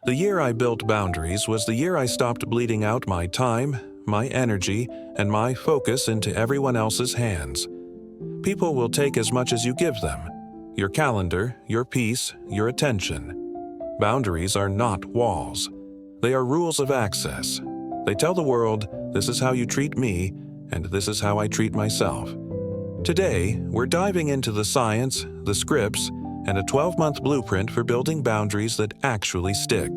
The year I built boundaries was the year I stopped bleeding out my time, my energy, and my focus into everyone else's hands. People will take as much as you give them: your calendar, your peace, your attention. Boundaries are not walls. They are rules of access. They tell the world, this is how you treat me, and this is how I treat myself. Today, we're diving into the science, the scripts, and a 12-month blueprint for building boundaries that actually stick.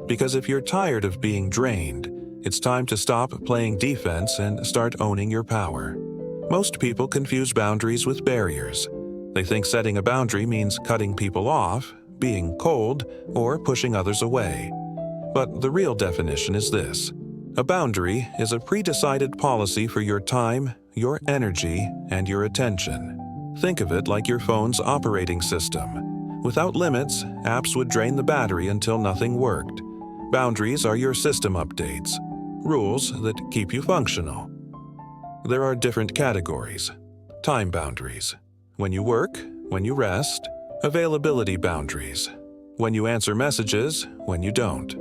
Because if you're tired of being drained, it's time to stop playing defense and start owning your power. Most people confuse boundaries with barriers. They think setting a boundary means cutting people off, being cold, or pushing others away. But the real definition is this: a boundary is a pre-decided policy for your time, your energy, and your attention. Think of it like your phone's operating system. Without limits, apps would drain the battery until nothing worked. Boundaries are your system updates, rules that keep you functional. There are different categories. Time boundaries: when you work, when you rest. Availability boundaries: when you answer messages, when you don't.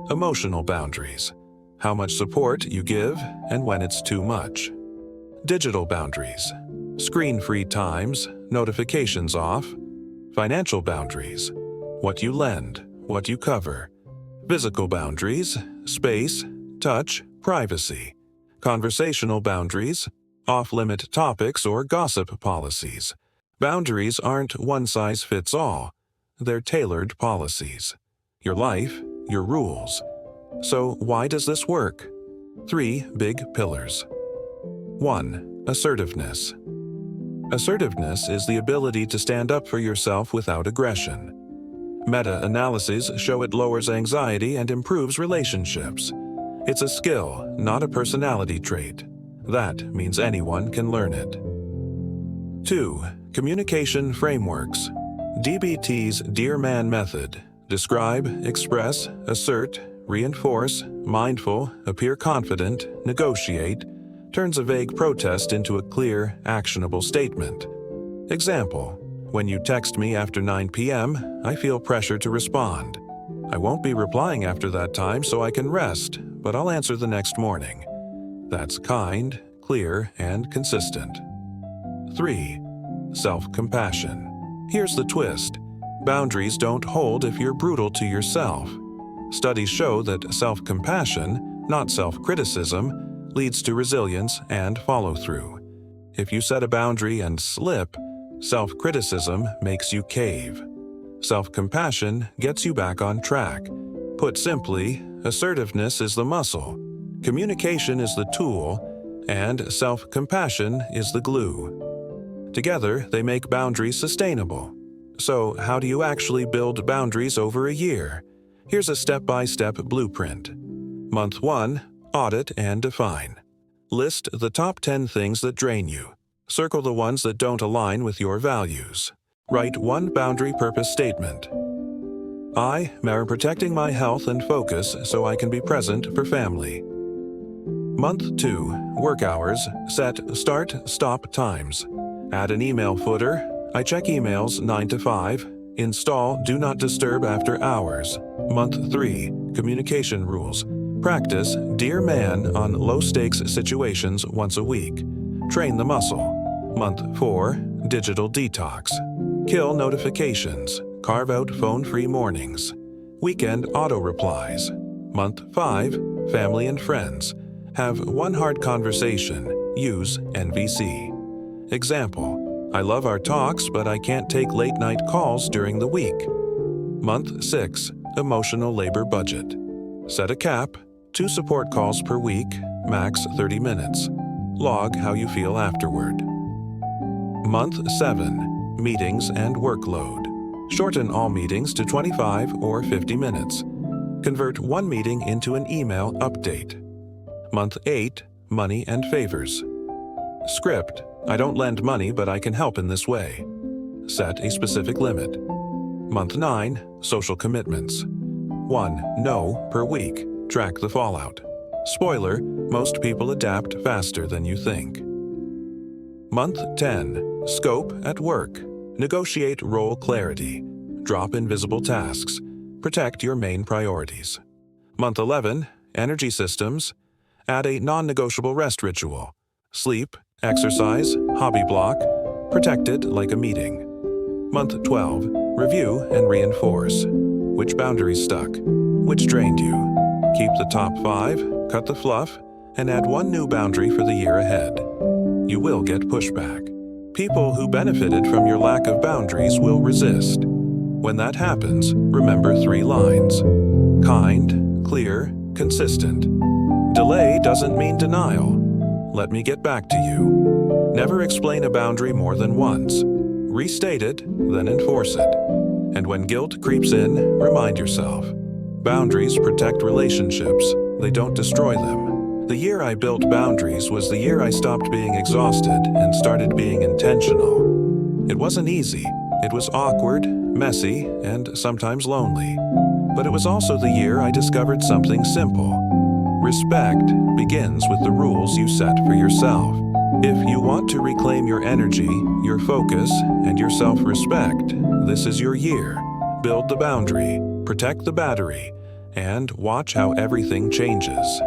Emotional boundaries: how much support you give and when it's too much. Digital boundaries: screen-free times, notifications off. Financial boundaries: what you lend, what you cover. Physical boundaries: space, touch, privacy. Conversational boundaries: off-limit topics or gossip policies. Boundaries aren't one-size-fits-all. They're tailored policies. Your life, your rules. So why does this work? 3 big pillars. 1. Assertiveness. Assertiveness is the ability to stand up for yourself without aggression. Meta-analyses show it lowers anxiety and improves relationships. It's a skill, not a personality trait. That means anyone can learn it. 2. Communication frameworks. DBT's Dear Man method: describe, express, assert, reinforce, mindful, appear confident, negotiate, turns a vague protest into a clear, actionable statement. Example: when you text me after 9 p.m., I feel pressure to respond. I won't be replying after that time so I can rest, but I'll answer the next morning. That's kind, clear, and consistent. 3. Self-compassion. Here's the twist: boundaries don't hold if you're brutal to yourself. Studies show that self-compassion, not self-criticism, leads to resilience and follow-through. If you set a boundary and slip, self-criticism makes you cave. Self-compassion gets you back on track. Put simply, assertiveness is the muscle, communication is the tool, and self-compassion is the glue. Together, they make boundaries sustainable. So, how do you actually build boundaries over a year? Here's a step-by-step blueprint. Month 1. Audit and define. List the top 10 things that drain you. Circle the ones that don't align with your values. Write one boundary purpose statement. I am protecting my health and focus so I can be present for family. Month 2. Work hours. Set start-stop times. Add an email footer. I check emails 9 to 5. Install Do Not Disturb after hours. Month 3. Communication rules. Practice Dear Man on low-stakes situations once a week. Train the muscle. Month 4. Digital detox. Kill notifications. Carve out phone-free mornings. Weekend auto-replies. Month 5. Family and friends. Have one hard conversation. Use NVC. Example: I love our talks, but I can't take late-night calls during the week. Month 6. Emotional labor budget. Set a cap: 2 support calls per week, max 30 minutes. Log how you feel afterward. Month 7. Meetings and workload. Shorten all meetings to 25 or 50 minutes. Convert one meeting into an email update. Month 8. Money and favors. Script: I don't lend money, but I can help in this way. Set a specific limit. Month 9. Social commitments. 1 no per week. Track the fallout. Spoiler: most people adapt faster than you think. Month 10. Scope at work. Negotiate role clarity. Drop invisible tasks. Protect your main priorities. Month 11, energy systems. Add a non-negotiable rest ritual. Sleep, exercise, hobby block. Protect it like a meeting. Month 12, review and reinforce. Which boundaries stuck? Which drained you? Keep the top 5, cut the fluff, and add one new boundary for the year ahead. You will get pushback. People who benefited from your lack of boundaries will resist. When that happens, remember 3 lines. Kind, clear, consistent. Delay doesn't mean denial. Let me get back to you. Never explain a boundary more than once. Restate it, then enforce it. And when guilt creeps in, remind yourself. Boundaries protect relationships. They don't destroy them. The year I built boundaries was the year I stopped being exhausted and started being intentional. It wasn't easy. It was awkward, messy, and sometimes lonely. But it was also the year I discovered something simple. Respect begins with the rules you set for yourself. If you want to reclaim your energy, your focus, and your self-respect, this is your year. Build the boundary, protect the battery, and watch how everything changes.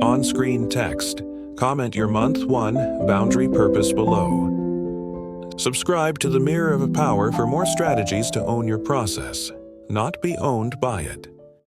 On-screen text. Comment your Month 1 boundary purpose below. Subscribe to the Mirror of Power for more strategies to own your process, not be owned by it.